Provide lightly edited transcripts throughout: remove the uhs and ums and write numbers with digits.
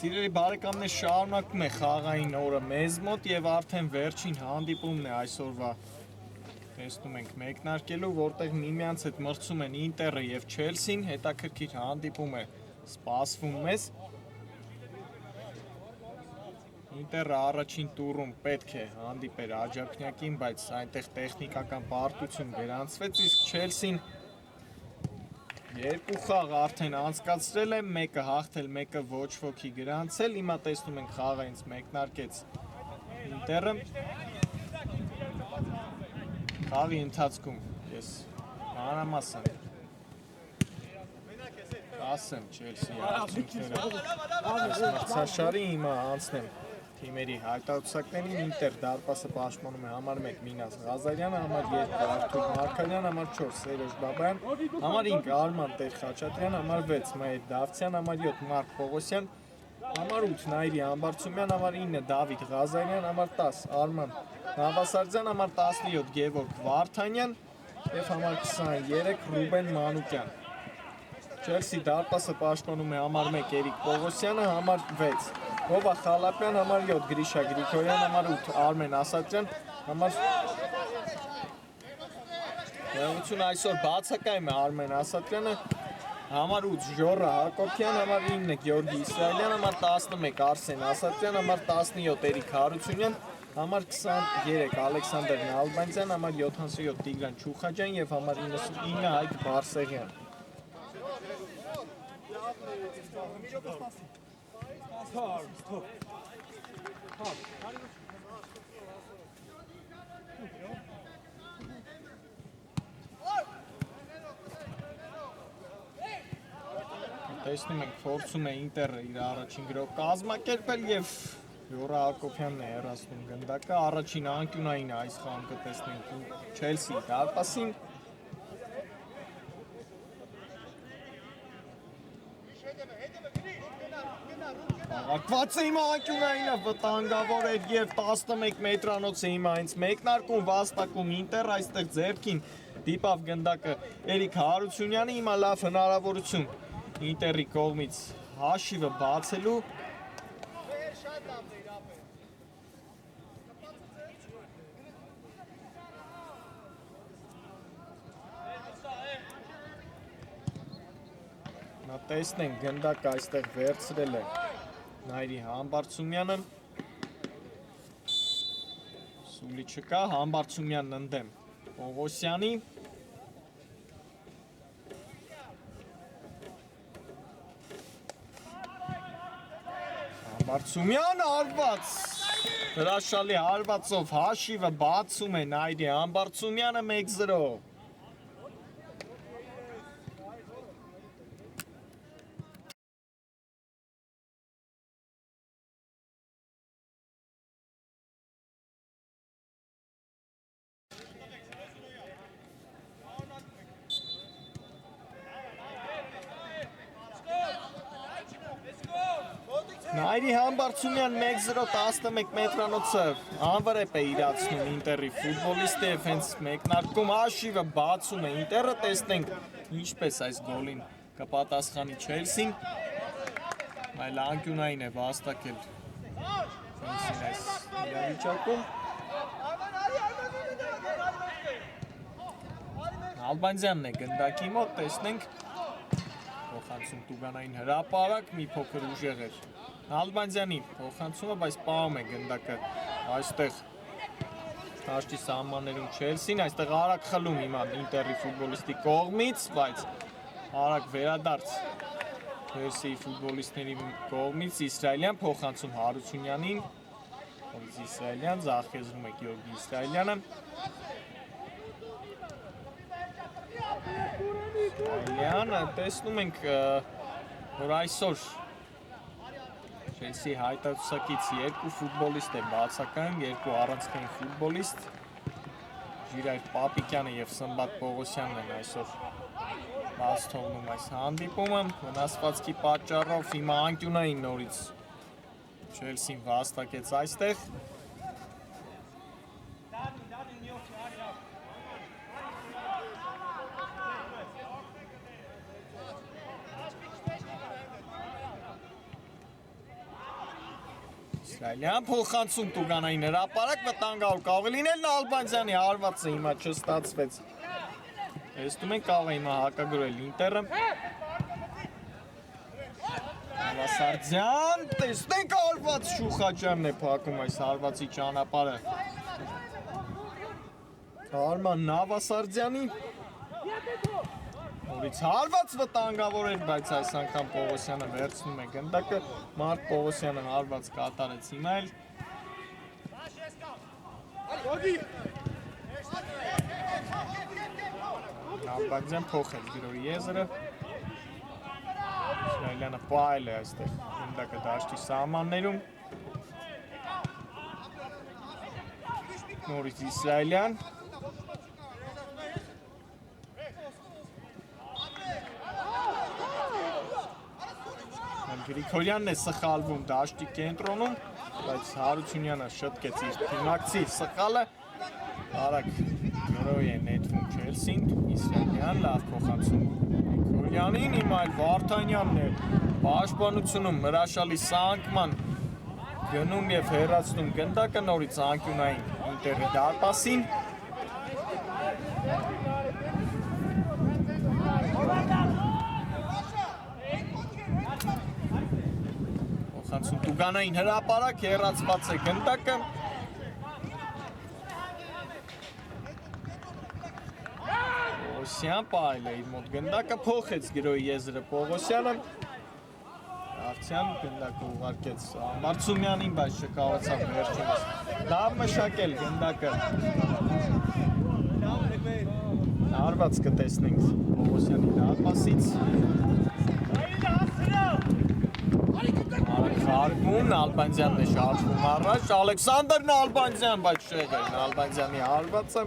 Սիրելի բարեկամներ, շարունակում է խաղային օրը մեզ մոտ եւ արդեն վերջին հանդիպումն է այսօրվա տեսնում ենք մեկնարկելու, որտեղ միմյանց հետ մրցում են Ինտերը եւ Չելսին, հետաքրքիր հանդիպում է սպասվում մեզ։ Ինտերը առաջին տուրում պետք է հանդիպեր Աջափնյակին, բայց այնտեղ տեխնիկական պարտություն գրանցվեց, իսկ Չելսին երկու խաղ արդեն անցկացրել է, մեկը հաղթել, մեկը ոչ ոքի գրանցել, հիմա տեսնում ենք խաղը ինձ մեկնարկեց Ինտերը։ Խաղի ընթացքում ես մանրամասն ասեմ Չելսիի արդյունքները մրցաշարի, հիմա անցնեմ թիմերի հայտարարություններին։ Ինտեր դարպասը պաշտպանում է համար 1 Մինաս Ղազարյանը, համար 2 Արթուր Մարկարյան, համար 4 Սերոժ Բաբայան, համար 5 Արման Տեր-Խաչատրյան, համար 6 Մհեր Դավթյան, համար 7 Մարկ Պողոսյան, համար 8 Նայիրի Ամբարձումյան, համար 9 Դավիթ Ղազարյան, համար 10 Արման Նավասարդյան, համար 17 Գևորգ Վարդանյան եւ համար 23 Ռուբեն Մանուկյան։ Չելսի դարպասը պաշտպանում է համար 1 Էրիկ Պողոսյանը, համար 6 Հովա Խալապյան, համար 7 Գրիշա Գրիգորյան, համար 8 Արմեն Ասատրյան, համար Գեղեցուն այսօր բացակայում է Արմեն Ասատրյանը, համար 8 Ժոռա Հակոբյան, համար 9 Գեորգի Իսրայելյան, համար 11 Արսեն Ասատրյան, համար 17 Էրիկ Հարությունյան, համար 23 Ալեքսանդր Նալբանդյան, համար 77 Տիգրան Չուխաջյան եւ համար 99 Հայկ Բարսեղյան։ Տեսնում ենք փորձում է Ինտերը իր առաջին գրով կազմակերպել եւ Յորա Հակոբյանն է հեռացնում գնդակը, առաջին անկյունային այս խաղում կտեսնենք Չելսիի դարպասին։ Ակված է հիմա անկյունայինը վտանգավոր էր եւ 11 մետրանոց է հիմա հենց մեկնարկում վաստակում Ինտեր, այստեղ ձեռքին դիպավ գնդակը Էրիկ Հարությունյանը, հիմա լավ հնարավորություն Ինտերի կողմից հաշիվը բացելու։ Նա տեսնենք գնդակը այստեղ վերցրել է Նայիրի Համբարձումյանը, Սուլի չկա, Համբարձումյանն ընդդեմ Պողոսյանի, Համբարձումյան հարված, հրաշալի հարվածով հաշիվը բացում է Նայիրի Համբարձումյանը 1-0։ Նայիրի Համբարձումյան 1-0 11 մետրանոցը անվրեպ է իրացնում Ինտերի ֆուտբոլիստը եւ հենց մեկնարկում հաշիվը բացում է Ինտերը, տեսնենք ինչպես այս գոլին կպատասխանի Չելսին, այլ անկյունային է վաստակել Չելսին այս իրավիճակում։ Ալբանդյանն է գնդակի մոտ, տեսնենք փոխանցում Տուգանային հրապարակ, մի փոքր ուժեղ էր Ալբանդյանի փոխանցումը, բայց պահում է գնդակը այստեղ դաշտի սահմաններում Չելսին, այստեղ արագ խլում հիմա Ինտերի ֆուտբոլիստի կողմից, բայց արագ վերադարձ Չելսիի ֆուտբոլիստների կողմից Իսրայելյան փոխանցում Հարությունյանին, Իսրայելյան ձախեզրում է Գեորգի Իսրայելյանը, Իսրայելյանը տեսնում ենք, որ այսօր Չելսիի հայտարարությունից երկու ֆուտբոլիստ է բացակայում, երկու առանցքային ֆուտբոլիստ, Ժիրայր Պապիկյանը եւ Սմբատ Պողոսյանն են այսօր բաց թողնում այս հանդիպումը, վնասվածքի պատճառով հիմա անկյունային նորից Չելսին վաստակեց այստեղ։ Իսրայելյան փոխանցում Տուգանային հրապարակ վտանգավոր կարող է լինել Նալբանդյանի հարվածը հիմա չստացվեց։ Տեսնում ենք կարող է հիմա հակագրել Ինտերը։ Նավասարդյան, տեսնենք հարված Շուխաջյանն է փակում այս հարվածի ճանապարհը։ Արման Նավասարդյանի Նորից հարված վտանգավոր էր, բայց այս անգամ Պողոսյանը վերցնում է գնդակը, Մարկ Պողոսյանը հարված կատարեց հիմա էլ։ Նալբանդյան փոխել գրոյի եզրը։ Իսրայելյանը պահել է այստեղ գնդակը դաշտի սահմաններում։ Նորից Իսրայելյան։ Գրիգորյանն է սխալվում դաշտի կենտրոնում, բայց Հարությունյանը շտկեց իր թիմակցի սխալը, արագ գրոյ է նետվում Չելսին, Իսրայելյան լավ փոխանցում Գրիգորյանին, հիմա այլ Վարդանյանն է պաշտպանությունում հրաշալի սանկման գնում և հեռացնում գնդակը նորից անկյունային Ինտերի դարպասին։ Տուգանային հրապարակ հեռացված է գնդակը։ Պողոսյան պահել է իր մոտ գնդակը, փոխեց գրոյի եզրը Պողոսյանը։ Արցյան գնդակը ուղարկեց Ամարցումյանին, բայց չկարողացավ վերջինս լավ մշակել գնդակը։ Հարված կտեսնենք Պողոսյանի դարպասից։ Հարգում, Նալբանդյանն է շարժվում առաջ, Ալեքսանդր Նալբանդյան, բայց շեղ է Նալբանդյանի հարվածը։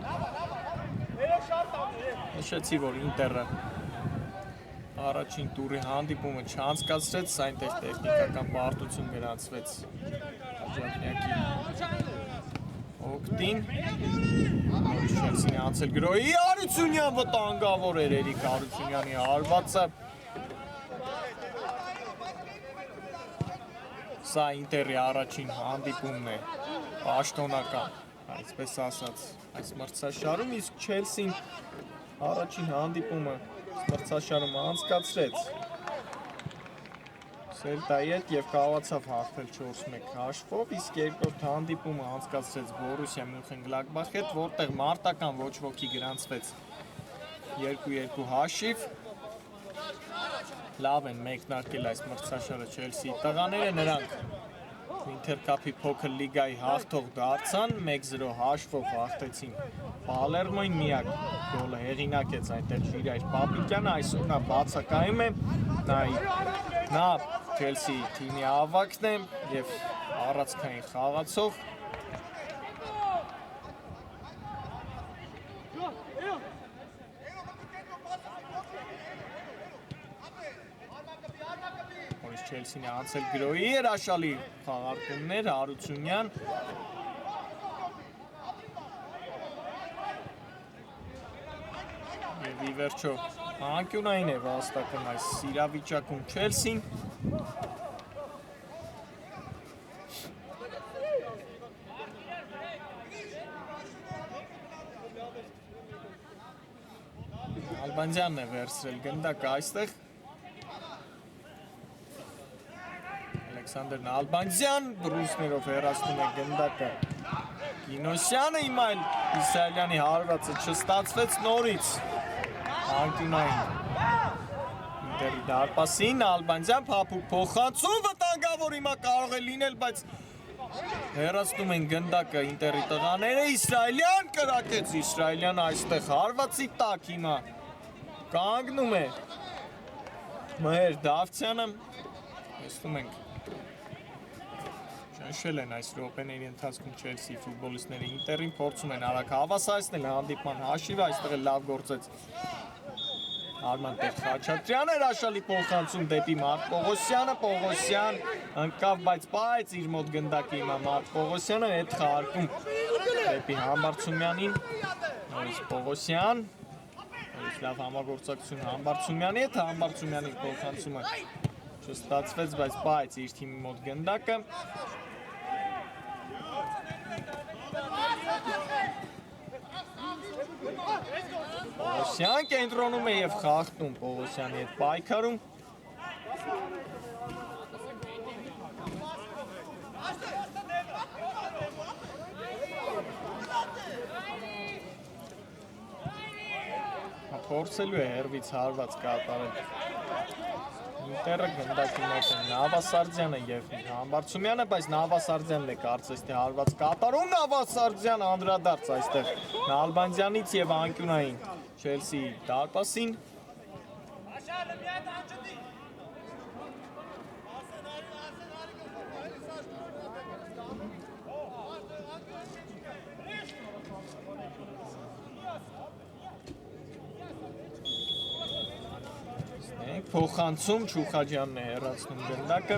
Նշեցի, որ Ինտերը առաջին տուրի հանդիպումը չանցկացրեց, այնտեղ տեխնիկական պարտություն գրանցվեց Աջափնյակի օգտին։ Նորից Չելսին է անցել գրոյի, Հարությունյան վտանգավոր էր Էրիկ Հարությունյանի հարվածը։ Սա Ինտերի առաջին հանդիպումն է, պաշտոնական, այսպես ասած, այս մրցաշարում, իսկ Չելսին առաջին հանդիպումը մրցաշարում անցկացրեց Սելտայի հետ և կարողացավ հաղթել 4-1 հաշվով, իսկ երկրորդ հանդիպումը անցկացրեց Բորուսիա Մյունխեն-Գլադբախի հետ, որտեղ մարտական ոչ ոքի գրանցվեց 2-2 հաշիվ։ Լավ են մեկնարկել այս մրցաշարը Չելսիի տղաները, նրանք Ինտերկապի փոքր լիգայի հաղթող դարձան, 1-0 հաշվով հաղթեցին Պալերմոին, միակ գոլը հեղինակեց այնտեղ Ժիրայր Պապիկյանը, այսօր նա բացակայում է, նա Չելսիի թիմի ավագն է և առանցքային խաղացող։ Չելսին է անցել գրոյի, հրաշալի խաղարկումներ, Հարությունյան։ Եվ ի վերջո անկյունային է վաստակում այս իրավիճակում Չելսին։ Նալբանդյանն է վերցրել գնդակը այստեղ։ Ալեքսանդր Նալբանդյան բրուսներով հեռացնում է գնդակը Գինոսյանը, հիմա էլ Իսրայելյանի հարվածը չստացվեց նորից անկյունային Ինտերի դարպասին, Նալբանդյան փափուկ փոխանցում, վտանգավոր հիմա կարող է լինել, բայց հեռացնում են գնդակը Ինտերի տղաները, Իսրայելյան կրակեց, Իսրայելյանը այստեղ հարվածի տակ հիմա կանգնում է Մհեր Դավթյանը, տեսնում ենք Շնշել են այս րոպեների ընթացքում Չելսիի ֆուտբոլիստները Ինտերին, փորձում են արագ հավասարեցնել հանդիպման հաշիվը, այստեղ էլ լավ գործեց Արման Խաչատրյանը, հրաշալի փոխանցում դեպի Մարկ Պողոսյանը, Պողոսյան ընկավ, բայց պահեց իր մոտ գնդակը հիմա Մարկ Պողոսյանը, հետ խաղարկում դեպի Համբարձումյանին, նորից Պողոսյան, նորից լավ համագործակցություն Համբարձումյանի հետ, Համբարձումյանի փոխանցումը չստացվեց, բայց պահեց իր թիմի մոտ գնդակը։ Պողոսյան կենտրոնում է եւ խախտում Պողոսյանի հետ պայքարում։ Փորձելու է հերվից հարված կատարել։ Ինտերը գնդակի մոտ է Նավասարդյանը եւ Համբարձումյանը, բայց Նավասարդյանն է կարծես թե հարված կատարում, Նավասարդյան անդրադարձ այստեղ Նալբանդյանից եւ անկյունային Չելսիի դարպասին։ Փոխանցում Չուխաջյանն է հեռացնում գնդակը։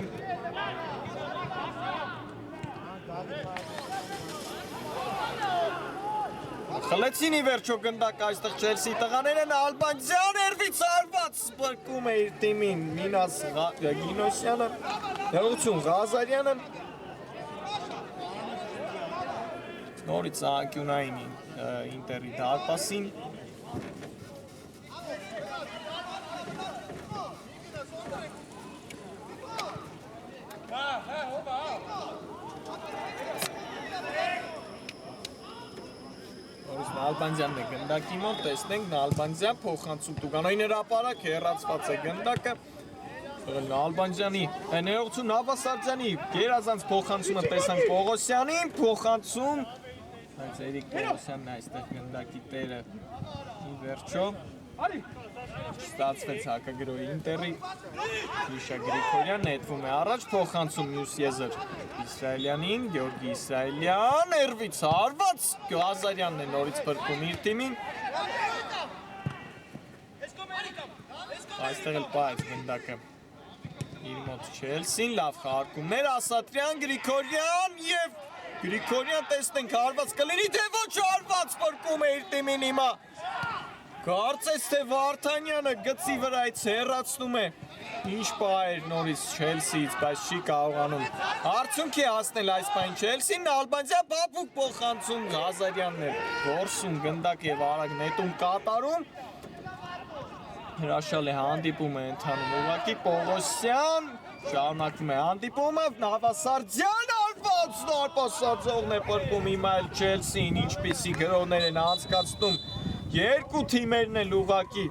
Խլեցին ի վերջո գնդակ այստեղ Չելսի տղաները Նալբանդյան հերվից հարված բրկում է իր թիմին Մինաս Գինոսյանը, Հեղություն Ղազարյանը։ Նորից անկյունային Ինտերի դարպասին։ Նալբանդյանն է գնդակի մոտ, տեսնենք Նալբանդյան փոխանցում Տուգանոյին հրապարակ հեռացված է գնդակը Նալբանդյանի ներողություն Նավասարդյանի գերազանց փոխանցումը տեսանք Պողոսյանին, փոխանցում բայց Էրիկ Պողոսյանն է այստեղ գնդակի տերը ի վերջո ստացվեց հակագրոհի Ինտերի Միշա Գրիգորյան նետվում է առաջ փոխանցում մյուս եզր Իսրայելյանին Գեորգի Իսրայելյան հերվից հարված Ղազարյանն է նորից բրկում իր թիմին այստեղ էլ պայծ գնդակը իր մոտ Չելսին լավ խաղարկումներ Ասատրյան Գրիգորյան եւ Գրիգորյան տեսնենք հարված կլինի թե ոչ հարված բրկում է իր թիմին հիմա Կարծես թե Վարդանյանը գծի վրայից հեռացնում է ինչ պահեր նորից Չելսիից, բայց չի կարողանում արդյունքի հասնել այս պայն Չելսին, Նալբանդյան բապուկ փոխանցում Ղազարյանն է գործում գնդակ եւ արագ նետում կատարում հրաշալի հանդիպում է ընթանում ուղղակի Պողոսյան շարունակվում է հանդիպումը Նավասարդյան արված նարպասարձողն է բրկում հիմա էլ Չելսին ինչպիսի գրոհներ են անցկացնում Երկու թիմերն էլ ուղղակի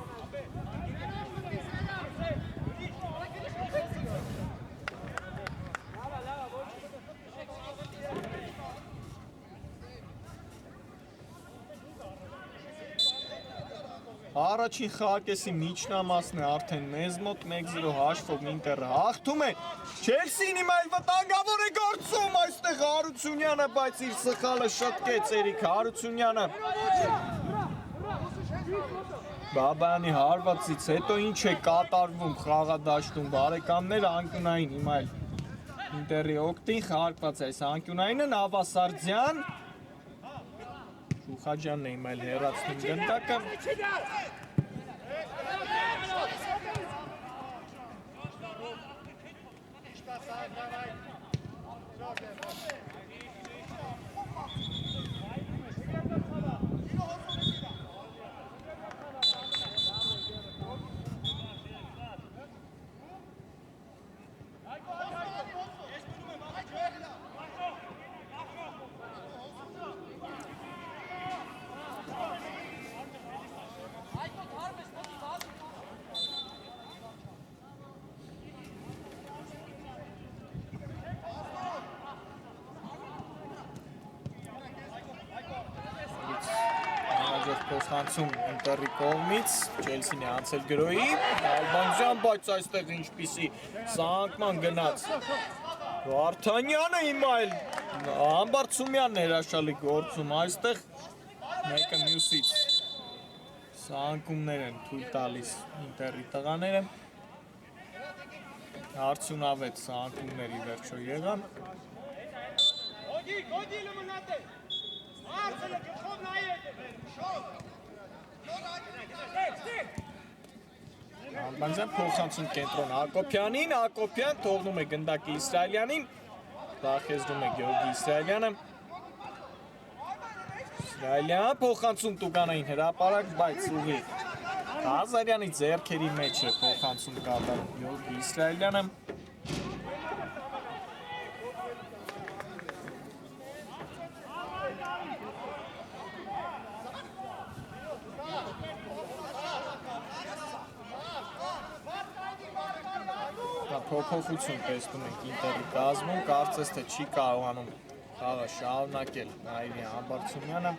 Առաջին խաղակեսի միջնամասն է արդեն մեզ մոտ 1-0 հաշվով Ինտերը հաղթում է Չելսին հիմա էլ վտանգավոր է գործում այստեղ Հարությունյանը բայց իր սխալը շտկեց Էրիկ Հարությունյանը Բաբայանի հարվածից հետո ինչ է կատարվում խաղադաշտում բարեկամներ անկյունային հիմա էլ Ինտերի օգտին խաղարկված է այս անկյունայինը Նավասարդյան Շուխաջյանն է հիմա էլ հեռացնում գնդակը Փոխանցում Ինտերի կողմից Չելսին է անցել գրոհի Նալբանդյան բայց այստեղ ինչպիսի սահանգման գնաց Վարդանյանը հիմա էլ Համբարձումյանն է հրաշալի գործում այստեղ մեկը մյուսից սահանգումներ են թույլ տալիս Ինտերի տղաները արդյունավետ սահանգումների վերջո եղան Նալբանդյան փոխանցում կենտրոն Հակոբյանին, Հակոբյան թողնում է գնդակի Իսրայելյանին, դախեզնում է Գեորգի Իսրայելյանը Իսրայելյան փոխանցում Տուգանային հրապարակ, բայց ուղիղ Ղազարյանի ձեռքերի մեջ է փոխանցում կատարում Գյորգի Իսրայելյանը։ Փոփոխություն տեսնում ենք Ինտերի կազմում, կարծես թե չի կարողանում խաղը շարունակել Նաիրի Համբարձումյանը։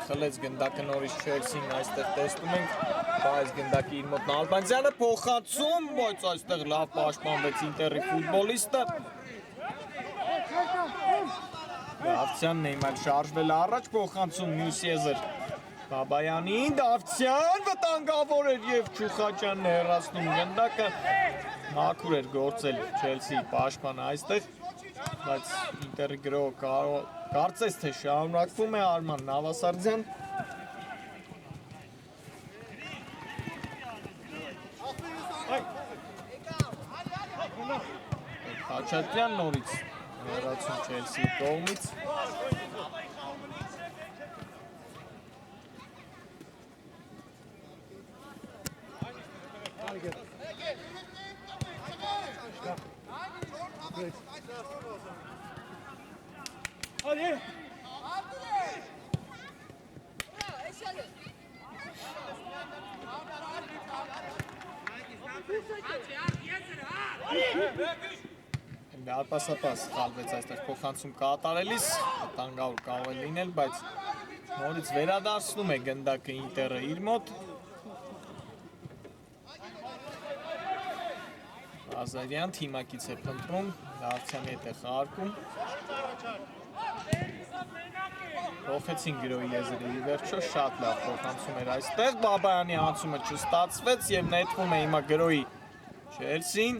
Խլեց գնդակը նորից Չելսին այստեղ տեսնում ենք, բայց գնդակի իր մոտ Նալբանդյանը փոխանցում, բայց այստեղ լավ պաշտպանվեց Ինտերի ֆուտբոլիստը։ Դավթյանն է հիմա շարժվել առաջ, փոխանցում մյուս եզր Բաբայանին, Դավթյան վտանգավոր էր եւ Չուխաչյանն է հեռացնում գնդակը։ Մաքուր էր գործել Չելսի պաշտպանը այստեղ, բայց Ինտերի գրողը կարծես թե շարունակվում է Արման Նավասարդյան։ Խաչատրյան նորից հեռացում Չելսիի կողմից։ Դարպասապաս խալվեց այստեղ փոխանցում կատարելիս, վտանգավոր կարող է լինել, բայց նորից վերադարձնում է գնդակը Ինտերը իր մոտ։ Ղազարյան թիմակից է փնտրում, Դավթյանի հետ է խաղարկում։ Փոխեցին գրոյի եզրը ի վերջո, շատ լավ փոխանցում էր այստեղ, Բաբայանի անցումը չստացվեց եւ նետվում է հիմա գրոյի Չելսին։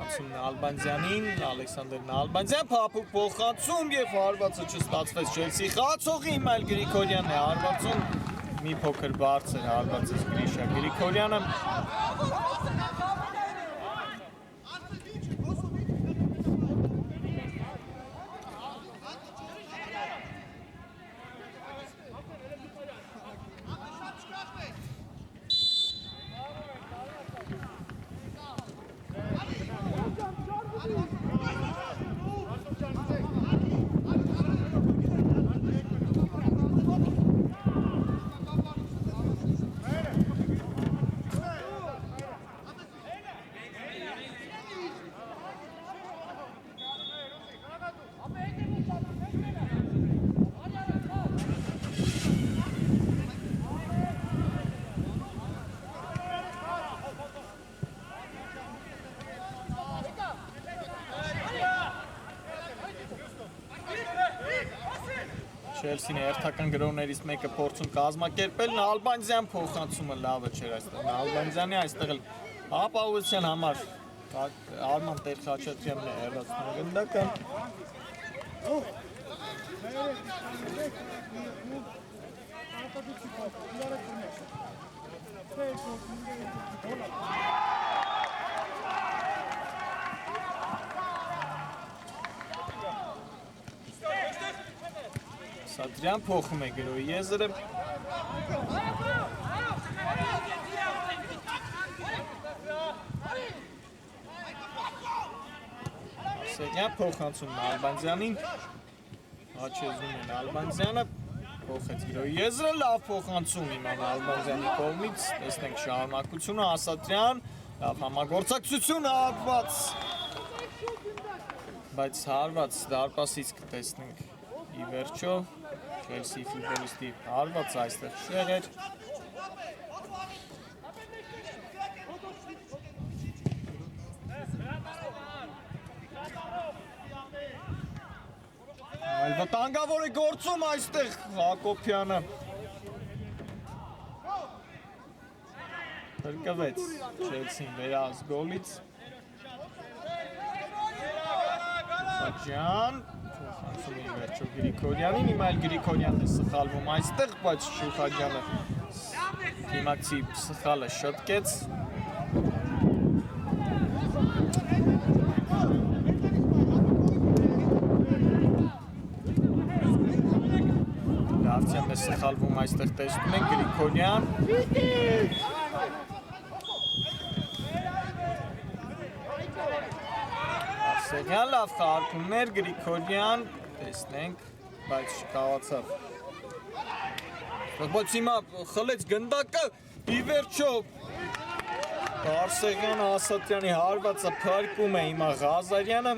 Անցում Նալբանդյանին, Ալեքսանդր Նալբանդյան, փափուկ փոխանցում եւ հարվածը չստացվեց Չելսի խաղացողի, հիմա էլ Գրիգորյանն է հարվածում։ Մի փոքր բարձր հարվածեց Գրիշա Գրիգորյանը։ Չելսին հերթական գրողներից մեկը փորձում կազմակերպել, Նալբանդյան փոխանցումը լավը չէր այստեղ։ Նալբանդյանի այստեղ էլ ապահովության համար Արման Տեր-Խաչատրյանն է հեռացնում գնդակը։ Սադրյան փոխում է գրոյի եզրը։ Սեդյան փոխանցում Նալբանդյանին։ Հաչեզում է Նալբանդյանը։ Փոխեց գրոյի եզրը, լավ փոխանցում հիմա Նալբանդյանի կողմից։ Տեսնենք շարունակությունը, Ասատրյան, լավ համագործակցություն հարված։ Բայց հարված դարպասից կտեսնենք ի վերջո Չելսի ֆուտբոլիստի հարված այստեղ շեղեր։ Վտանգավոր է գործում այստեղ Հակոբյանը։ Փրկվեց Չելսին վերահաս գոլից։ Սաջյան փոխանցում է վերջո Գրիգորյանին, հիմա էլ Գրիգորյանն է սխալվում այստեղ, բայց Շուխաջյանը դիմակցի սխալը շտկեց։ Լավցյանն է սխալվում այստեղ տեսնում են Գրիգորյան։ Սեղյան լավ խաղարկումներ, Գրիգորյան, տեսնենք, բայց չկարողացավ։ Բայց հիմա խլեց գնդակը, ի վերջո Արսեղյանը Ասատրյանի հարվածը փրկում է հիմա Ղազարյանը։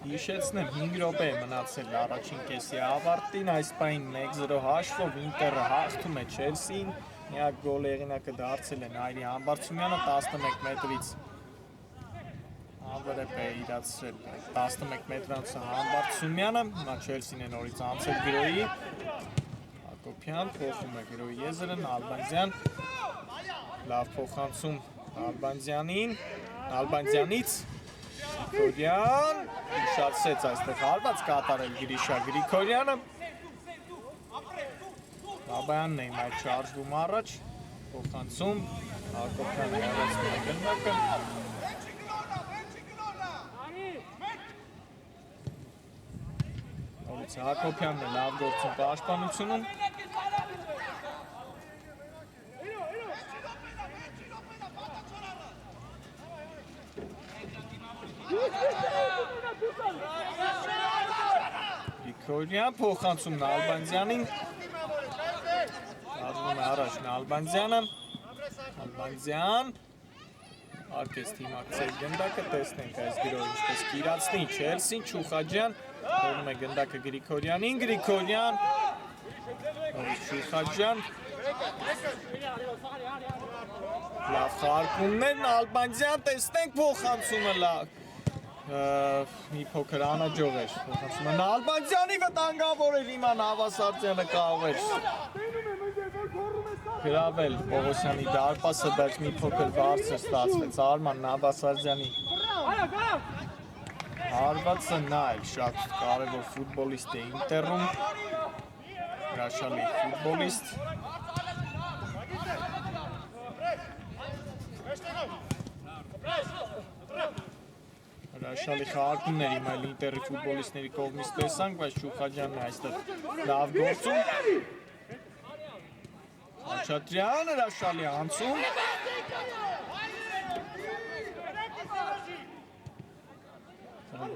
Հիշեցնեմ 5 րոպե է մնացել առաջին կեսի ավարտին, այս պահին 1-0 հաշվով Ինտերը հաղթում է Չելսին, միակ գոլ հեղինակը դարձել է Նայիրի Համբարձումյանը 11 մետրից անվրեպ է իրացրել 11 մետրանոց Համբարձումյանը, հիմա Չելսին է նորից անցել Գրոյի, Հակոբյան փոխում է Գրոյի եզրը, Նալբանդյան, լավ փոխանցում Նալբանդյանից, Գրիգորյան, իշացեց այստեղ հարված կատարել Գրիշա Գրիգորյանը։ Բաբայանն է հիմա չարժվում առաջ, փոխանցում, Հակոբյանը հեռացնում է գնդակը։ Նորից Հակոբյանն է լավ գործում պաշտպանությունում։ Գրիգորյան փոխանցում Նալբանդյանին, դառնում է առաջ Նալբանդյանը, Նալբանդյան, արկեց թիմակցել գնդակը, տեսնենք այս գրոհը ինչպես կիրացնի Չելսին, Շուխաջյան, թողնում է գնդակը Գրիգորյանին, Գրիգորյան, նորից Շուխաջյան, լավ խաղարկումներ, Նալբանդյան, տեսնենք փոխանցումը լավ։ Մի փոքր անաջող էր փոխանցումը Նալբանդյանի վտանգավոր էր հիմա Նավասարդյանը կարող էր գրավել Պողոսյանի դարպասը, բայց մի փոքր բարձր ստացվեց Արման Նավասարդյանի հարվածը, նա էլ շատ կարևոր ֆուտբոլիստ է Ինտերում, հրաշալի ֆուտբոլիստ։ Հրաշալի խաղարկումներ հիմա Ինտերի ֆուտբոլիստների կողմից տեսանք, բայց Շուխաջյանն է այստեղ լավ գործում։ Խաչատրյան հրաշալի անցում։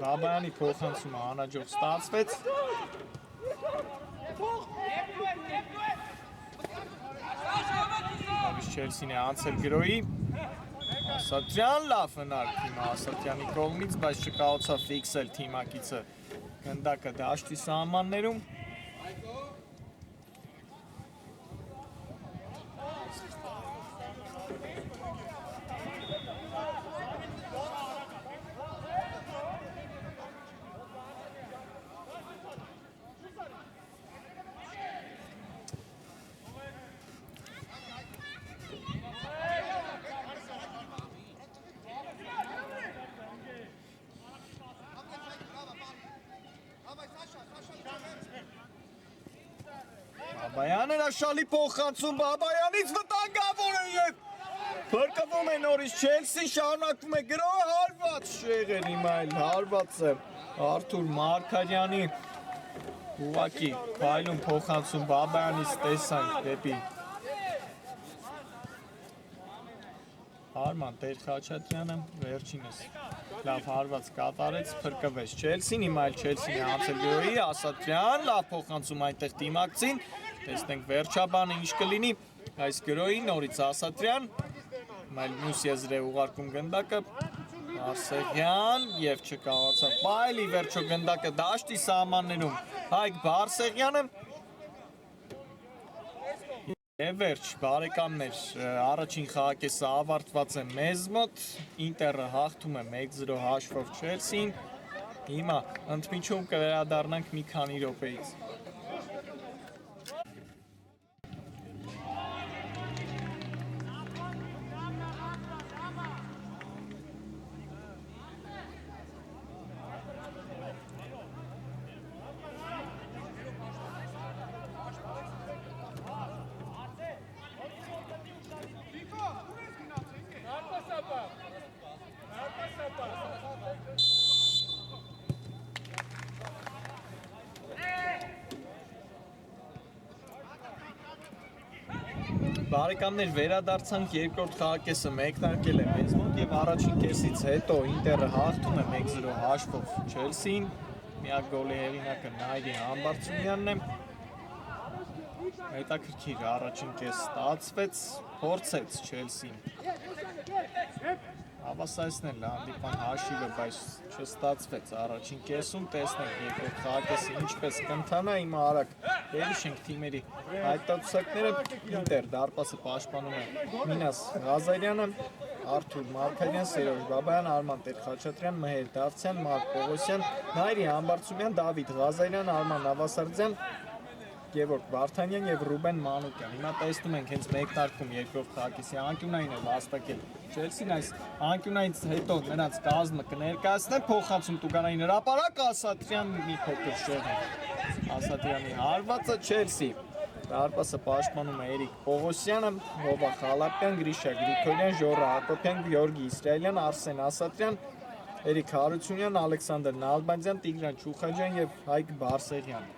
Բաբայանի փոխանցումը անաջող ստացվեց։ Նորից Չելսին է անցել Գրոյի։ Ասատրյան լավ հնարք հիմա Ասատրյանի կողմից, բայց չկարողացավ ֆիքսել թիմակիցը գնդակը դաշտի սահմաններում։ Բաբայանը հրաշալի փոխանցում Բաբայանից վտանգավոր է և փրկվում է նորից Չելսին, շարունակվում է գրոհը, հարված շեղեր հիմա էլ հարվածը Արթուր Մարգարյանի ուղղակի փայլուն փոխանցում Բաբայանից տեսանք դեպի Արման Տեր-Խաչատրյանը վերջինս լավ հարված կատարեց, փրկվեց Չելսին, հիմա էլ Չելսին է անցել գրոհի, Ասատրյան, լավ փոխանցում այնտեղ դիմակցին, տեսնենք վերջաբանը ինչ կլինի այս գրոհի, նորից Ասատրյան, հիմա էլ մյուս եզր է ուղարկում գնդակը, Բարսեղյան եւ չկարողացավ բայել ի վերջո գնդակը դաշտի սահմաններում Հայկ Բարսեղյանը եւ վերջ բարեկամներ առաջին խաղակեսը ավարտված է մեզ մոտ Ինտերը հաղթում է 1-0 հաշվով Չելսին հիմա ընդմիջում կվերադառնանք մի քանի րոպեից Բարեկամներ վերադարձանք երկրորդ խաղակեսը մեկնարկել է մեզ մոտ եւ առաջին կեսից հետո Ինտերը հաղթում է 1-0 հաշվով Չելսին միակ գոլի հեղինակը Նայրի Համբարձումյանն է հետաքրքիր առաջին կես ստացվեց փորձեց Չելսին հավասարեցնել հանդիպան հաշիվը բայց չստացվեց առաջին կեսում տեսնենք երկրորդ խաղակեսը ինչպես կընթանա հիմա արագ վերհիշենք թիմերի հայտարարությունները Ինտեր դարպասը պաշտպանում է Մինաս Ղազարյանը Արթուր Մարկարյան Սերոժ Բաբայան Արման Տեր-Խաչատրյան Մհեր Դավթյան Մարկ Պողոսյան Նայրի Համբարձումյան Դավիթ Ղազարյան Արման Նավասարդյան Գևորգ Վարդանյան եւ Ռուբեն Մանուկյան։ Հիմա տեսնում ենք հենց մեկնարկում երկրորդ խաղակեսի անկյունային է վաստակել Չելսին այս անկյունայից հետո նրանց կազմը կներկայացնեն փոխանցում Տուգանային հրապարակ Ասատրյան մի փոքր շեղ Ասատրյանի հարվածը Չելսի դարպասը պաշտպանում է Էրիկ Պողոսյանը Հովա Խալապյան Գրիշա Գրիգորյան Ժորա Հակոբյան Գյորգի Իսրայելյան Արսեն Ասատրյան Էրիկ Հարությունյան Ալեքսանդր Նալբանդյան Տիգրան Չուխաջյան եւ Հայկ Բարսեղյան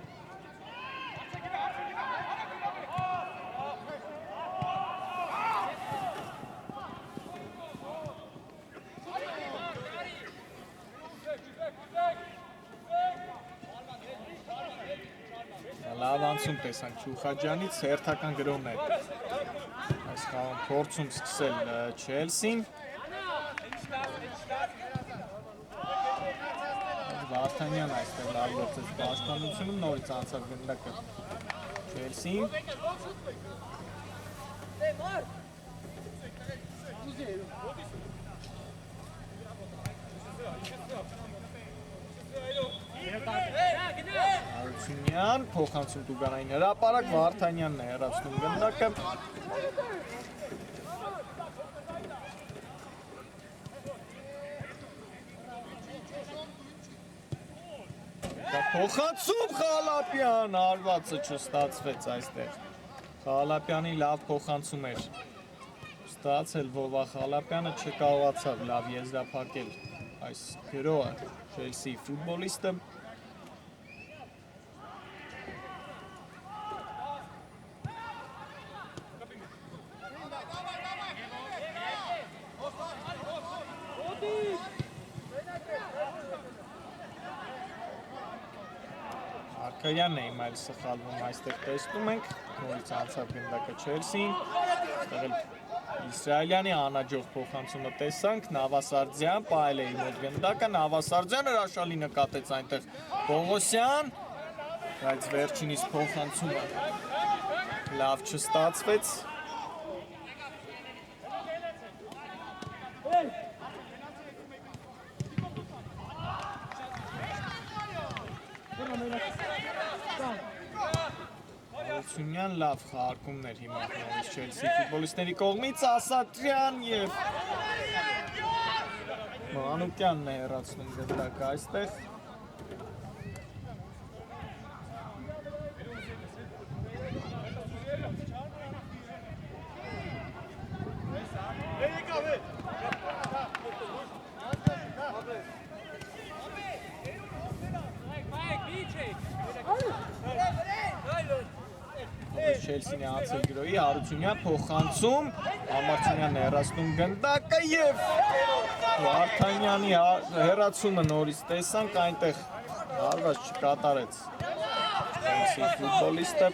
Լավ անցում տեսանք Չուխաջյանից հերթական գրոհն է այս խաղում փորձում սկսել Չելսին Վարդանյան այստեղ լավ գործեց պաշտպանությունում նորից անցավ գնդակը Չելսին Հարությունյան փոխանցում Տուգանային հրապարակ Վարդանյանն է հեռացնում գնդակը Փոխանցում Խալապյան հարվածը չստացվեց այստեղ Խալապյանի լավ փոխանցում էր ստացել Վովա Խալապյանը չկարողացավ լավ եզրափակել այս գրոհը Չելսի ֆուտբոլիստը Մարկարյանն է հիմա էլ սխալվում այստեղ տեսնում ենք նորից անցավ գնդակը Չելսին այստեղ էլ Իսրայելյանի անաջող փոխանցումը տեսանք Նավասարդյան պայել է մոտ գնդակը Նավասարդյան հրաշալի նկատեց այնտեղ Պողոսյան բայց վերջինիս փոխանցումը լավ չստացվեց Հարությունյան լավ խաղարկումներ հիմա նորից Չելսի ֆուտբոլիստների կողմից Ասատրյան եւ Մանուկյանն է հեռացնում գնդակը այստեղ Չելսին է անցել գրոհի Հարությունյան փոխանցում Համբարձումյանն է հեռացնում գնդակը եւ Վարդանյանի հեռացումը նորից տեսանք այնտեղ հարված չկատարեց Չելսի ֆուտբոլիստը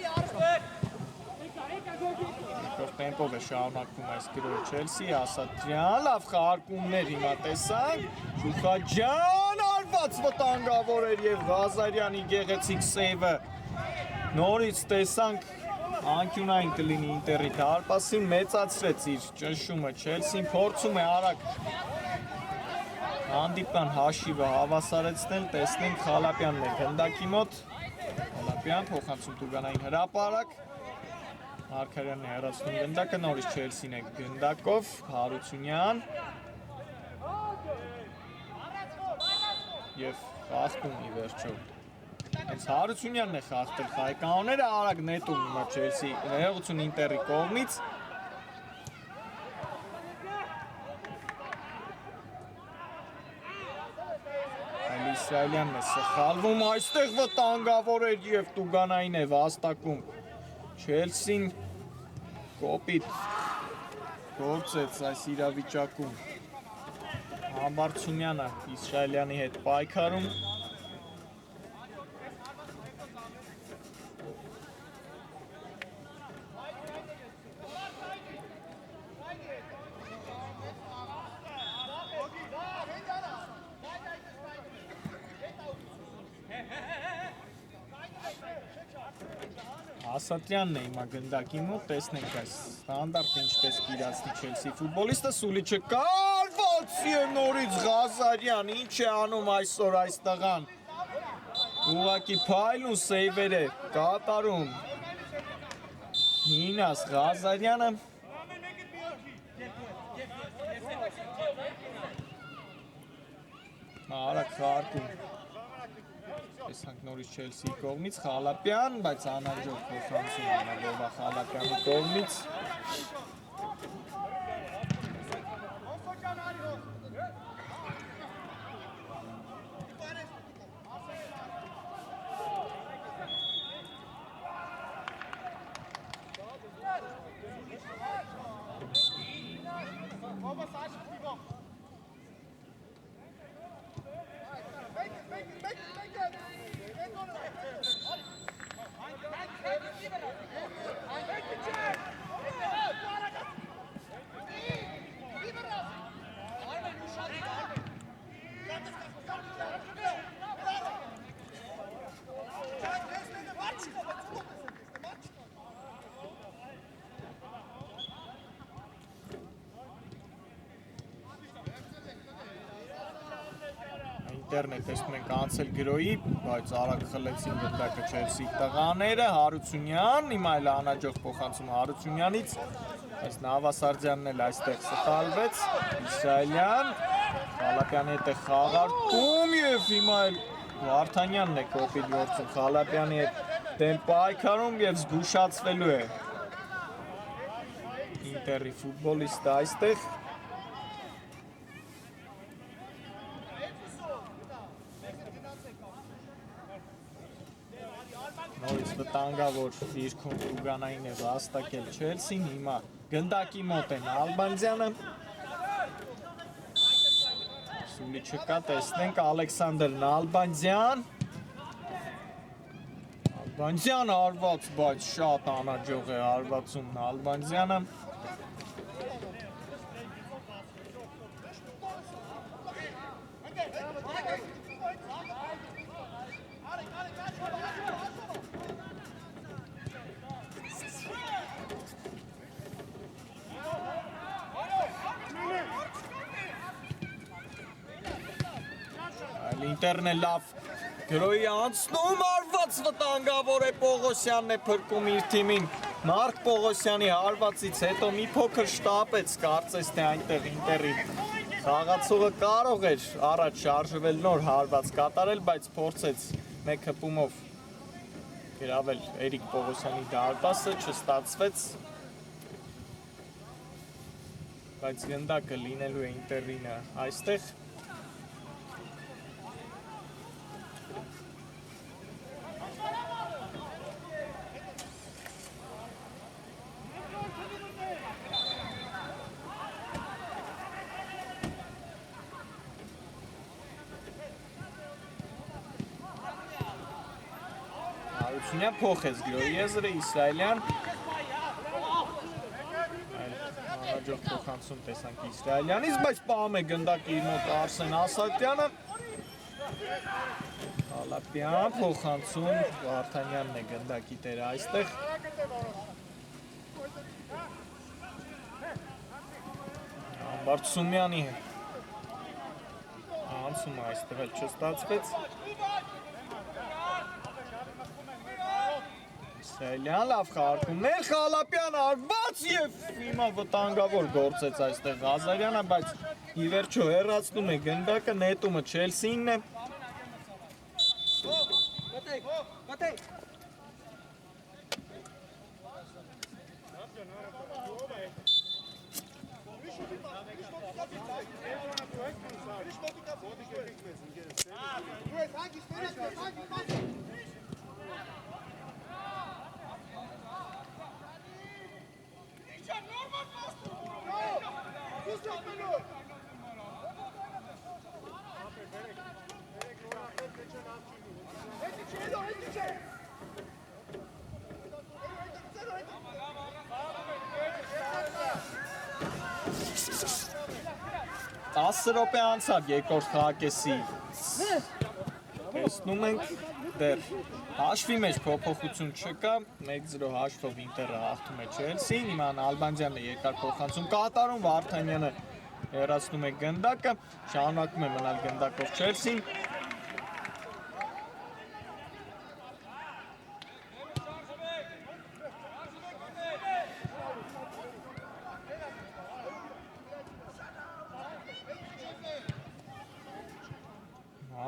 տեմպով է շարունակվում այս գրոհը Չելսի, Ասատրյան, լավ խաղարկումներ հիմա տեսանք, Շուխաջյան արված վտանգավոր էր եւ Ղազարյանի գեղեցիկ սեյվը նորից տեսանք անկյունային կլինի Ինտերի դարպասին, մեծացրեց իր ճնշումը Չելսին, փորձում է արագ հանդիպան հաշիվը հավասարեցնել, տեսնենք Խալափյանն է գնդակի մոտ, Խալափյան փոխանցում Տուգանային հրապարակ, Մարգարյանն է հեռացնում գնդակը, նորից Չելսին է գնդակով, Հարությունյան և խախտում ի վերջո։ Հենց Հարությունյանն է խախտել խաղականները, արագ նետում հիմա Չելսի հեղություն Ինտերի կողմից։ Իսրայելյանն է սխալվում, այստեղ վտանգավոր էր և Տուգանային է վաստակում Չելսին կոպիտ գործեց այս իրավիճակում Համբարձումյանը Իսրայելյանի հետ պայքարում Ասատրյանն է հիմա գնդակի մոտ, տեսնենք այս ստանդարտ ինչպես կիրացնի Չելսի ֆուտբոլիստը, Սուլիչը կարված և նորից Ղազարյան, ինչ է անում այսօր այս տղան, ուղղակի փայլուն սեյվեր է կատարում Նինաս Ղազարյանը արագ խաղարկում տեսանք նորից Չելսիի կողմից Խալափյան, բայց անհաջող փոխանցում Լովա Խալափյանի կողմից Ինտերն է տեսնում ենք անցել գրոյի, բայց արագ խլեցին գնդակը Չելսի տղաները, Հարությունյան, հիմա էլ անհաջող փոխանցում Հարությունյանից, այս Նավասարդյանն էլ այստեղ սխալվեց, Իսրայելյան, Խալափյանի հետ է խաղարկում և հիմա էլ Վարդանյանն է կոպիտ գործում Խալափյանի հետ դեմ պայքարում և զգուշացվելու է Ինտերի ֆուտբոլիստը այստեղ նորից վտանգավոր դիրքում Տուգանային է վաստակել Չելսին, հիմա գնդակի մոտ է Նալբանդյանը Սուլիչը կա, տեսնենք Ալեքսանդր Նալբանդյան Նալբանդյան արված, բայց շատ անհաջող է արվածում Նալբանդյանը Ինտերն է լավ գրոյի անցնում արված վտանգավոր է Պողոսյանն է փրկում իր թիմին Մարկ Պողոսյանի հարվածից հետո մի փոքր շտապեց կարծես թե այնտեղ Ինտերի խաղացողը կարող էր առաջ շարժվել նոր հարված կատարել, բայց փորձեց մեկ հպումով գրավել Էրիկ Պողոսյանի դարպասը, չստացվեց բայց գնդակը լինելու է Ինտերինը այստեղ Հարությունյան փոխեց գրոյի եզրը, Իսրայելյան փոխանցում տեսանք Իսրայելյանից, բայց պահում է գնդակ իր մոտ Արսեն Ասատյանը։ Հալապյան փոխանցում Վարդանյանն է գնդակի տերը այստեղ։ Ամբարձումյանի անցումը այստեղ էլ չստացվեց։ Իսրայելյան լավ խաղարկումներ, Խալապյանը արված և հիմա վտանգավոր գործեց այստեղ Ղազարյանը, բայց ի վերջո հեռացնում է գնդակը, նետումը Չելսիին է։ Ասը րոպե անցավ երկրորդ խաղակեսի տեսնում ենք դեռ հաշվի մեջ փոփոխություն չկա 1-0 հաշվով Ինտերը հաղթում է Չելսին, հիմա Ալբանդյանը երկար փոխանցում կատարում, Վարդանյանը հեռացնում է գնդակը, շարունակում է մնալ գնդակով Չելսին։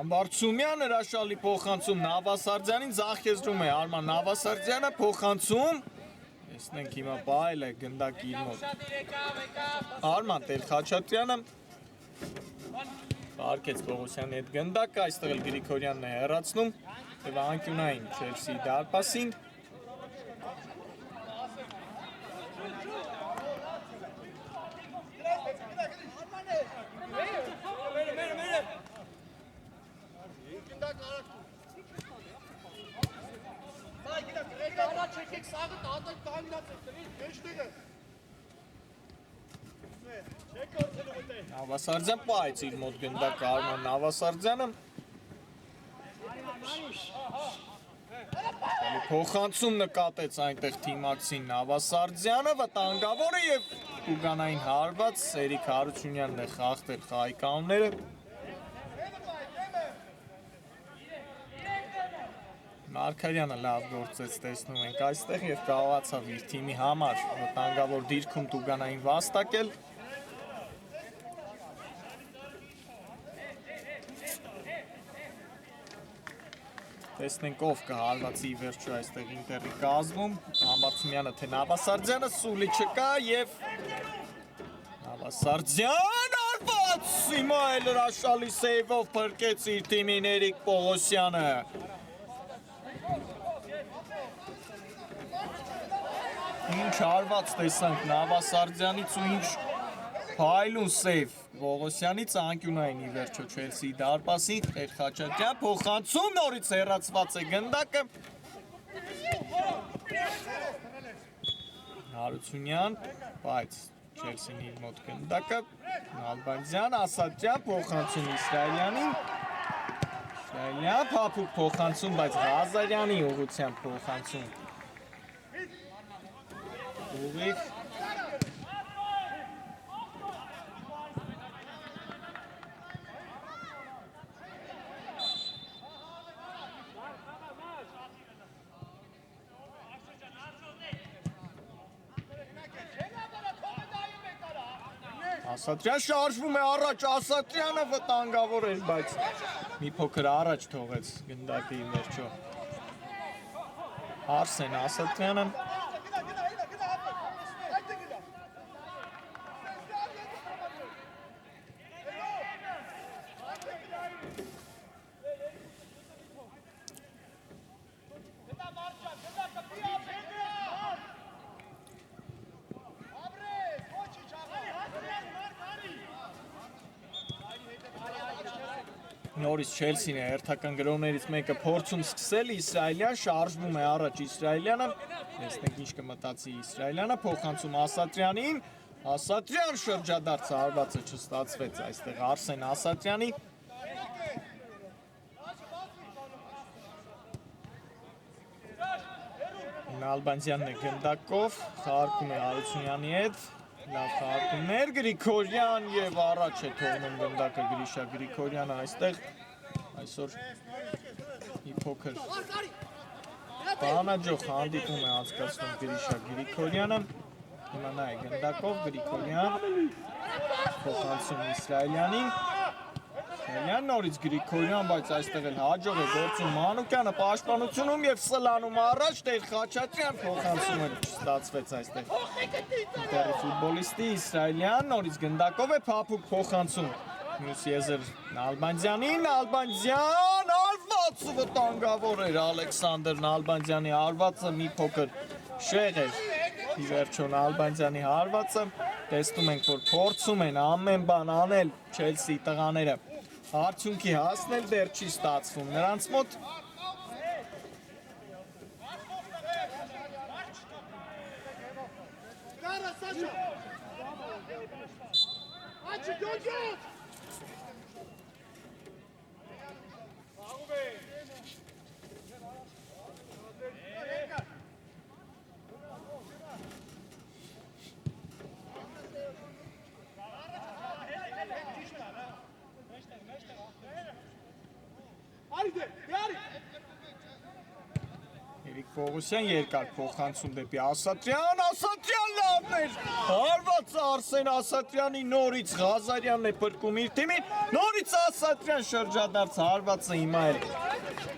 Ամբարձումյան հրաշալի փոխանցում Նավասարդյանին ձախեցնում է Արման Նավասարդյանը փոխանցում տեսնենք հիմա պահել է գնդակի իր մոտ Արման Տեր-Խաչատրյանը Պարկեց Պողոսյանի հետ գնդակը այստեղ էլ Գրիգորյանն է հեռացնում եւ անկյունային Չելսի դարպասին Նավասարդյան պայց իր մոտ գնդակ Արման Նավասարդյանը փոխանցում նկատեց այնտեղ թիմակցին Նավասարդյանը վտանգավոր է եւ ուգանային հարված Սերիկ Հարությունյանն է խախտել խաղի կանոնները Մարկարյանը լավ գործեց տեսնում ենք այստեղ եւ կարողացավ իր թիմի համար վտանգավոր դիրքում Տուգանային վաստակել Տեսնենք ով կհարվածի վերջո այստեղ Ինտերի կազմում Համբարձումյանը թե Նավասարդյանը սուլի չկա եւ Նավասարդյան արված հիմա էլ հրաշալի սեյվով փրկեց իր թիմին Էրիկ Պողոսյանը Ինչ հարված տեսանք Նավասարդյանից ու ինչ փայլուն սեյվ Պողոսյանից անկյունային ի վերջո Չելսի դարպասին Տեր-Խաչատրյան փոխանցում նորից հեռացված է գնդակը Հարությունյան բայց Չելսին իր մոտ գնդակը Ալբանդյան Ասատյան փոխանցում Իսրայելյանին Իսրայելյան փափուկ փոխանցում բայց Ղազարյանի ուղղությամբ փոխանցում Ուղիղ Ասատրյան շարժվում է առաջ, Ասատրյանը վտանգավոր էր, բայց մի փոքր առաջ թողեց գնդակի վերջո Արսեն Ասատրյանը Նորից Չելսին է հերթական գրողներից մեկը փորձում սկսել Իսրայելյան շարժվում է առաջ Իսրայելյանը տեսնենք ինչ կմտածի Իսրայելյանը փոխանցում Ասատրյանին Ասատրյան շրջադարձը հարվածը չստացվեց այստեղ Արսեն Ասատրյանի Նալբանդյանն է գնդակով, խաղարկում է Հարությունյանի հետ, լավ խաղարկումներ, Գրիգորյան և առաջ է թողնում գնդակը Գրիշա Գրիգորյանը այստեղ, այսօր մի փոքր բանաջող հանդիպում է անցկացնում Գրիշա Գրիգորյանը, հիմա նա է գնդակով, Գրիգորյան, փոխանցում Իսրայելյանին, Իսրայելյան նորից Գրիգորյան, բայց այստեղ էլ հաջող է գործում Մանուկյանը պաշտպանությունում և սլանում առաջ, Տեր Խաչատրյան փոխանցում էլ չստացվեց այստեղ Ինտերի ֆուտբոլիստի Իսրայելյան, նորից գնդակով է փափուկ փոխանցում մյուս եզր Նալբանդյանին, Նալբանդյան, հարված վտանգավոր էր Ալեքսանդր Նալբանդյանի հարվածը մի փոքր շեղ էր ի վերջո Նալբանդյանի հարվածը, տեսնում ենք, որ փորձում են ամեն բան անել Չելսի տղաները Արդյունքի հասնել դեռ չի ստացվում նրանց մոտ Երիկ Պողոսյան երկար փոխանցում դեպի Ասատրյան, Ասատրյան լավն էր, հարվածը Արսեն Ասատրյանի նորից Ղազարյանն է պրկում իր թիմին, նորից Ասատրյան շրջադարձ հարվածը հիմա էլ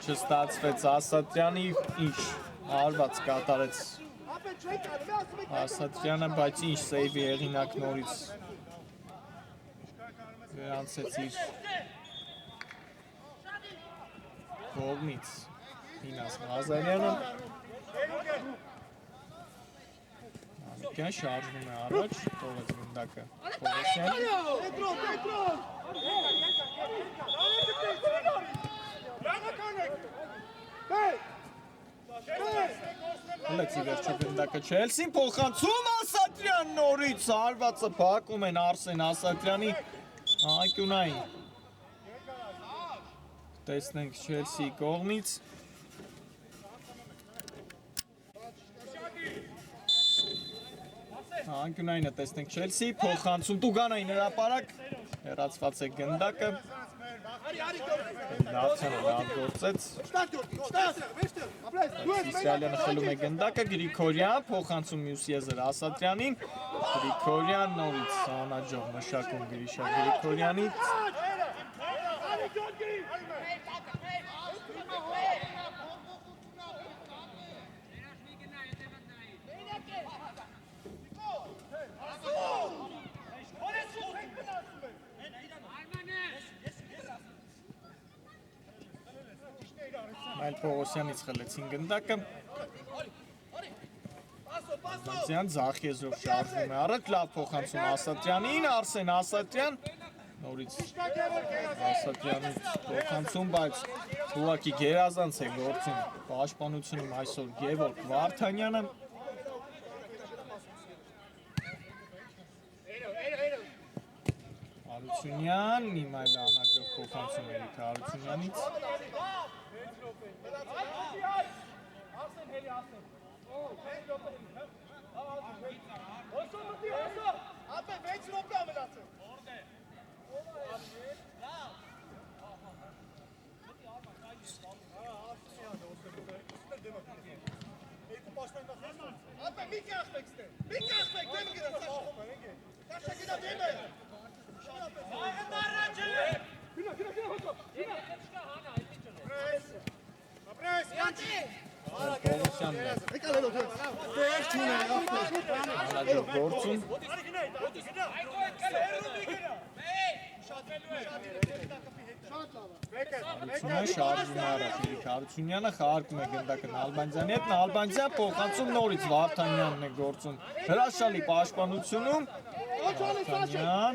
չստացվեց Ասատրյանի, ինչ հարված կատարեց Ասատրյանը, բայց ինչ սեյվի հեղինակ նորից վերանցեց իր կողմից Ինաս Ղազարյանը Մանուկյան շարժվում է առաջ, թողեց գնդակը Հլեց ի վերջո գնդակը Չելսին փոխանցում Ասատրյան նորից հարվածը փակում են Արսեն Ասատրյանի անկյունային Տեսնենք Չելսիի կողմից Անկյունայինը տեսնենք Չելսի, փոխանցում Տուգանային հրապարակ, հեռացված է գնդակը, Դավթյանը լավ գործեց, Իսրայելյանը խլում է գնդակը, Գրիգորյան, փոխանցում մյուս եզր Ասատրյանին, Գրիգորյան նորից անաջող մշակում Գրիշա Գրիգորյանից, Այլ Պողոսյանից խլեցին գնդակը Ասատրյան ձախ եզրով շարժվում է առաջ, լավ փոխանցում Ասատրյանին, Արսեն Ասատրյան նորից Ասատրյանից փոխանցում, բայց ուղղակի գերազանց է գործում պաշտպանությունում այսօր Գևորգ Վարդանյանը Հարությունյան, հիմա էլ անաջող փոխանցում Երիկ Հարությունյանից Անաջող գործում Հարությունյանը շարժվում է առաջ, Երիկ Հարությունյանը խաղարկում է գնդակը Նալբանդյանի հետ, Նալբանդյան փոխանցում նորից Վարդանյանն է գործում հրաշալի պաշտպանությունում, Վարդանյան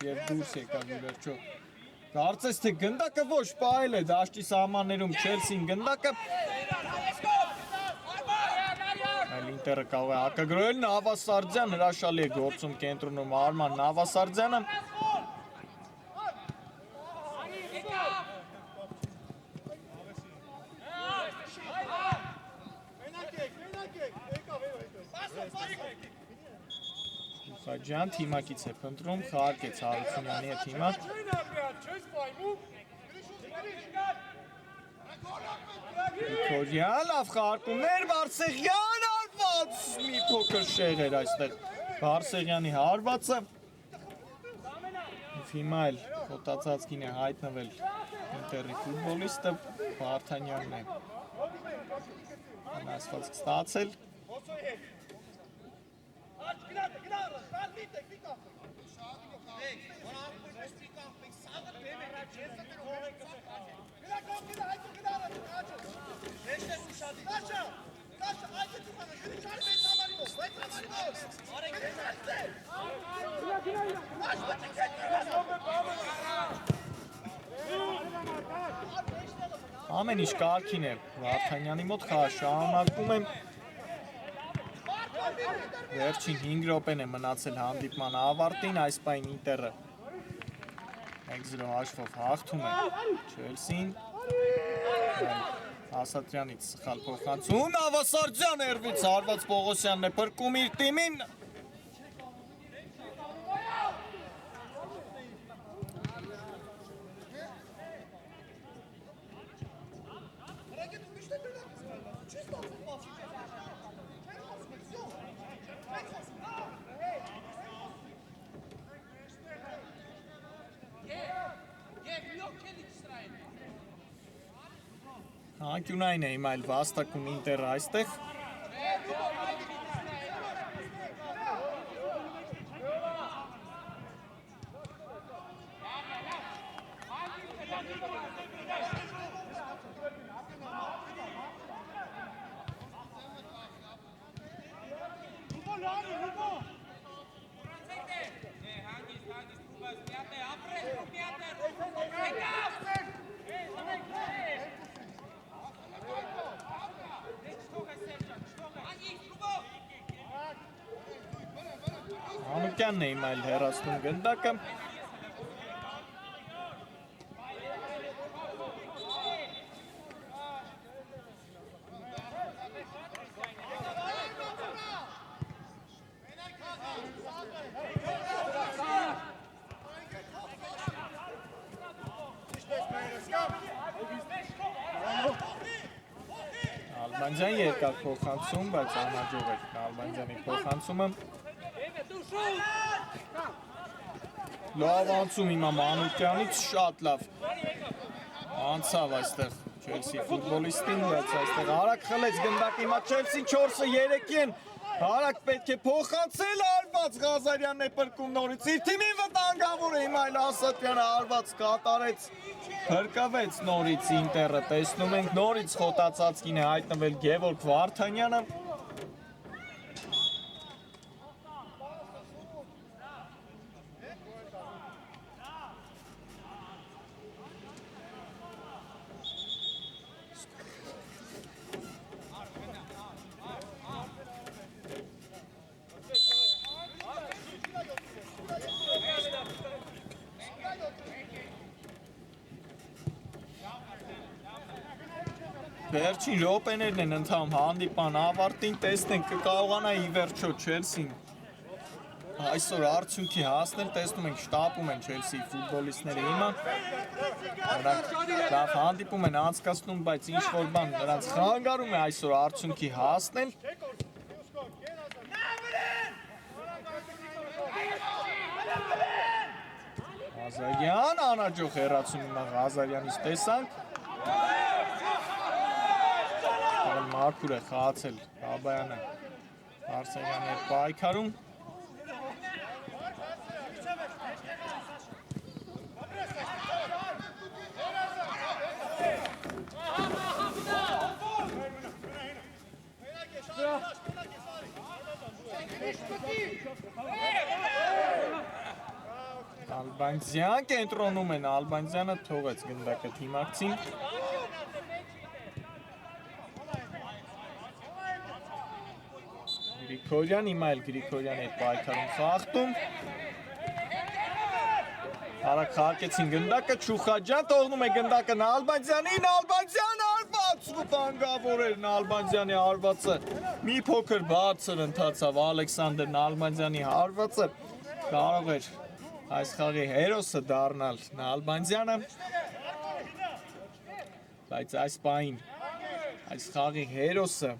և դուրս եկավ ի վերջո Կարծես թե գնդակը ոչ պահել է դաշտի սահմաններում Չելսին գնդակը Այլ ինչ Ինտերը կարող է հակագրոհել, Նավասարդյան հրաշալի է գործում կենտրոնում Արման Նավասարդյանը։ Խաջյան թիմակից է փնտրում, խաղարկեց Հարությունյանի հետ հիմա։ Գրիգորյան, լավ խաղարկումներ, Բարսեղյան հարված, մի փոքր շեղ էր այստեղ Բարսեղյանի հարվածը։ Հիմա էլ խոտածածկին է հայտնվել Ինտերի ֆուտբոլիստը, Վարդանյանն է անասված ստացել։ Ամեն ինչ կարգին է Վարդանյանի մոտ խաղը շարունակվում է։ Վերջին 5 րոպեն է մնացել հանդիպման ավարտին, այս պահին Ինտերը 1-0 հաշվով հաղթում է Չելսին։ Ասատրյանից սխալ փոխանցում, Նավասարդյան երվից հարված Պողոսյանն է փրկում իր թիմին։ Անկյունային է հիմա էլ վաստակում Ինտերը այստեղ։ Անուկյանն է հիմա էլ հեռացնում գնդակը։ Ալբանջան երկար փոխանցում, բայց անհաջող էր Ալբանջանի փոխանցումը։ Լավ անցում հիմա Մանուկյանից, շատ լավ անցավ այստեղ Չելսի ֆուտբոլիստին, բայց այստեղ արագ խլեց գնդակ հիմա Չելսին 4-3 են, արագ պետք է փոխանցել, հարված Ղազարյանն է փրկում նորից իր թիմին, վտանգավոր է հիմա այլ Ասատրյանը հարված կատարեց, փրկվեց նորից Ինտերը, տեսնում ենք նորից խոտածածկին է հայտնվել Գևորգ Վարդանյանը։ Վերջին րոպեներն են ընթանում հանդիպման ավարտին, տեսնենք կկարողանա ի վերջո Չելսին այսօր արդյունքի հասնել, տեսնում ենք շտապում են Չելսի ֆուտբոլիստները հիմա, նրանք լավ հանդիպում են անցկացնում, բայց ինչ-որ բան նրանց խանգարում է այսօր արդյունքի հասնել։ Ղազարյան, անհաջող հեռացում հիմա Ղազարյանից տեսանք։ Մաքուր է խաղացել Բաբայանը Բարսեղյանի հետ պայքարում։ Ալբանջյան կենտրոնում են, Ալբանջյանը թողեց գնդակը թիմակցին։ Գրիգորյան, հիմա էլ Գրիգորյանի հետ պայքարում խաղթում։ Արագ խաղարկեցին գնդակը, Չուխաջյան թողնում է գնդակը Նալբանդյանին, Նալբանդյանը արված ու վտանգավոր էր Նալբանդյանի հարվածը։ Մի փոքր բարձր ընթացավ Ալեքսանդր Նալբանդյանի հարվածը, կարող էր այս խաղի հերոսը դառնալ Նալբանդյանը, բայց այս պահին այս խաղի հերոսը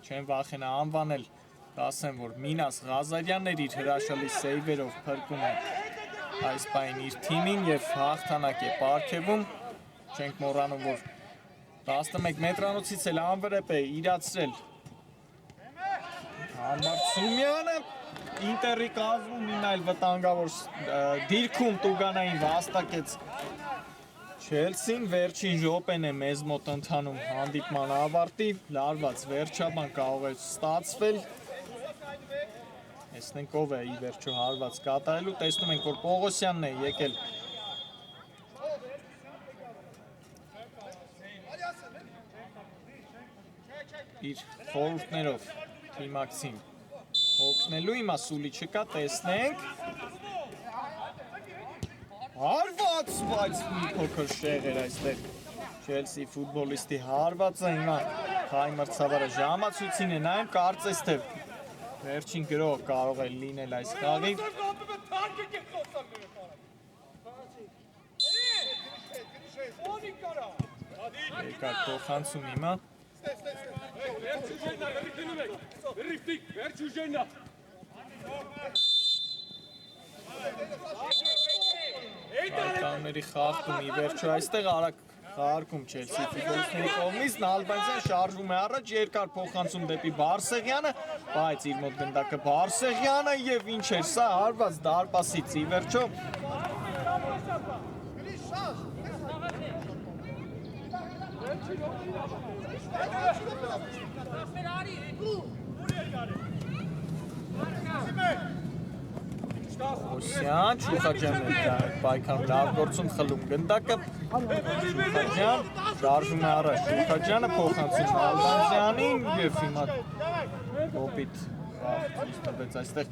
չեն վախենա անվանել, ասեմ, որ Մինաս Ղազարյանն էր իր հրաշալի սեյվերով փրկում է այս պահին իր թիմին և հաղթանակ է պարգևում, չենք մոռանում, որ 11 մետրանոցից էլ անվրեպ է իրացրել Համարցումյանը, Ինտերի կազմում մին այլ վտանգավոր դիրքում տուգանային վաստակեց Չելսին, վերջին րոպեն է մեզ մոտ ընթանում հանդիպման ավարտի, լարված վերջաբան կարող է ստացվել, տեսնենք ով է ի վերջո հարված կատարելու, տեսնում ենք, որ Պողոսյանն է եկել իր խորհուրդներով թիմակցին օգնելու, հիմա Սուլի չկա, տեսնենք հարված, բայց մի փոքր շեղ էր այստեղ Չելսի ֆուտբոլիստի հարվածը, հիմա խաղի մրցավարը ժամացույցին է նայում, կարծես թե վերջին գրող կարող է լինել այս խաղի։ Երկար փոխանցում հիմա։ Այդտանների խաղթում ի վերջո այստեղ արագ խաղարկում Չելսի ֆուտբոլիստների կողմից, Նալբանդյան շարժվում է առաջ, երկար փոխանցում դեպի Բարսեղյանը, բայց իր մոտ գնդակը Բարսեղյանը և ինչ էր սա հարված դարպասից ի վերջո։ Օսյան, Չուխաջյանն է պայքարում լավ գործում խլում գնդակը, Չուխաջյան շարժվում է առաջ, Չուխաջյանը փոխանցում Նալբանդյանին և հիմա կոպիտ խաղթույց տվեց այստեղ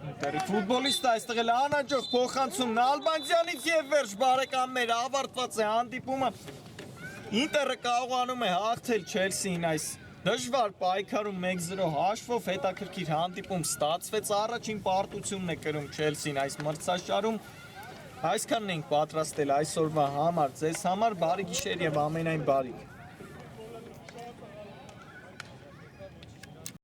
Ինտերի ֆուտբոլիստը այստեղ էլ անհաջող փոխանցում Նալբանդյանից և վերջ բարեկամներ ավարտված է հանդիպումը Ինտերը կարողանում է հաղթել Չելսիին այս դժվար պայքարում 1-0 հաշվով, հետաքրքիր հանդիպում ստացվեց, առաջին պարտությունն է կրում Չելսին այս մրցաշարում, այսքանն ենք պատրաստել այսօրվա համար, ձեզ համար բարի գիշեր և ամենայն բարիք։